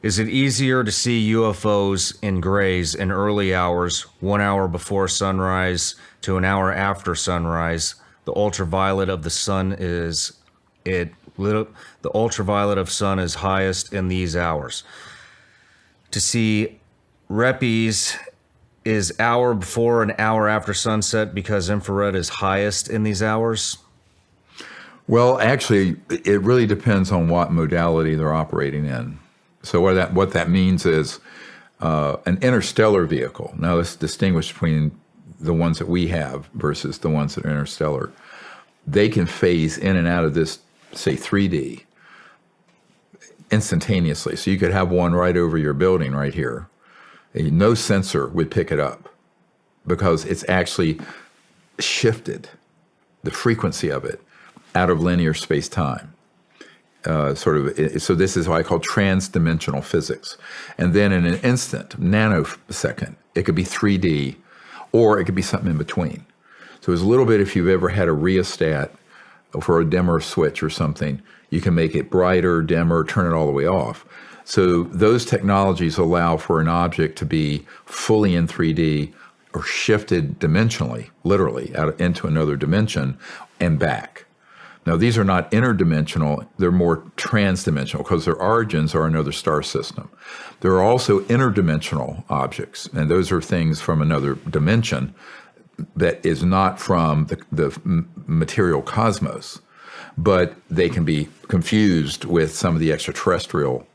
Is it easier to see UFOs in grays in early hours, 1 hour before sunrise to an hour after sunrise? The ultraviolet of the sun the ultraviolet of sun is highest in these hours. To see reppies is hour before and hour after sunset because infrared is highest in these hours? Well, actually, it really depends on what modality they're operating in. So what that means is an interstellar vehicle. Now, let's distinguish between the ones that we have versus the ones that are interstellar. They can phase in and out of this, say, 3D instantaneously. So you could have one right over your building right here. No sensor would pick it up because it's actually shifted, the frequency of it, out of linear space-time. So this is what I call trans-dimensional physics. And then in an instant, nanosecond, it could be 3D, or it could be something in between. So it's a little bit, if you've ever had a rheostat for a dimmer switch or something, you can make it brighter, dimmer, turn it all the way off. So those technologies allow for an object to be fully in 3D or shifted dimensionally, literally, out into another dimension and back. Now, these are not interdimensional, they're more transdimensional because their origins are another star system. There are also interdimensional objects, and those are things from another dimension that is not from the material cosmos, but they can be confused with some of the extraterrestrial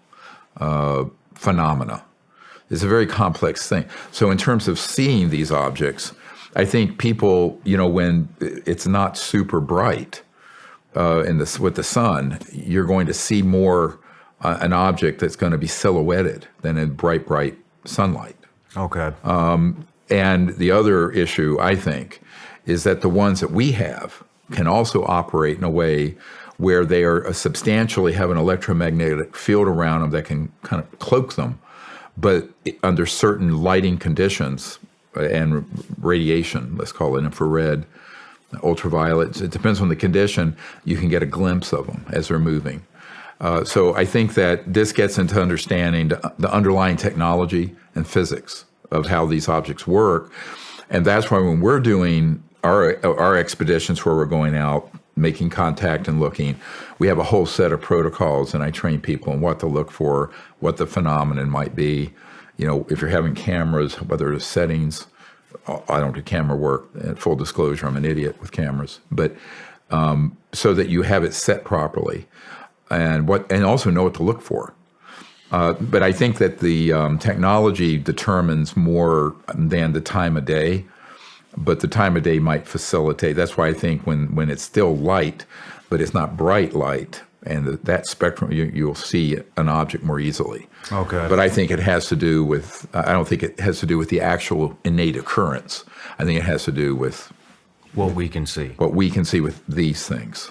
phenomena. It's a very complex thing. So in terms of seeing these objects, I think people, when it's not super bright, with the sun, you're going to see more an object that's going to be silhouetted than in bright sunlight. Okay. And the other issue, I think, is that the ones that we have can also operate in a way where they are substantially have an electromagnetic field around them that can kind of cloak them, but under certain lighting conditions and radiation, let's call it infrared, ultraviolet, it depends on the condition, you can get a glimpse of them as they're moving. So I think that this gets into understanding the underlying technology and physics of how these objects work. And that's why when we're doing our expeditions where we're going out, making contact and looking, we have a whole set of protocols, and I train people on what to look for, what the phenomenon might be. If you're having cameras, whether it's settings, I don't do camera work. Full disclosure, I'm an idiot with cameras. But so that you have it set properly, and also know what to look for. But I think that the technology determines more than the time of day. But the time of day might facilitate. That's why I think when it's still light, but it's not bright light, and that spectrum, you'll see an object more easily. Okay. But I think it has to do with, I don't think it has to do with the actual innate occurrence. I think it has to do with what we can see. What we can see with these things.